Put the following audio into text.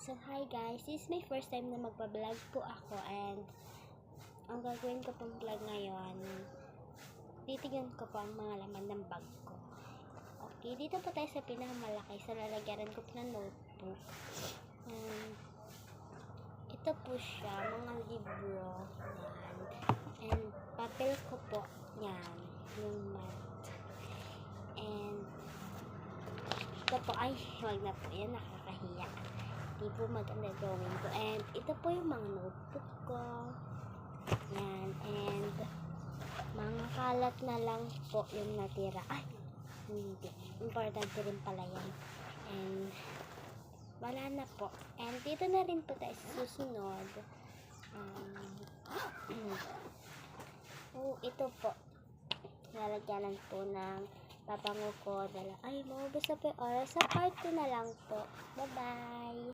So, hi guys, this is my first time na magpa-vlog po ako, and ang gagawin ko pong vlog ngayon, titignan ko po ang mga laman ng bag ko. Okay, dito po tayo sa pinakamalaki, sa lalagyanan ko po ng notebook. Ito po siya, mga libro, yan. And papel ko po, yan, yung mat. And ito po, ay, wag na po, yan, nakakahiya. Di po maganda drawing ko. And ito po yung mga notebook ko. Yan. And mga kalat na lang po yung natira. Ay, hindi. Importante rin pala yan. And wala na po. And dito na rin po tayo sa susunod. Ito po. Lalagyanan po ng papango ko. Ay, maubos na po yung oras. Sa part 2 na lang po. Bye-bye!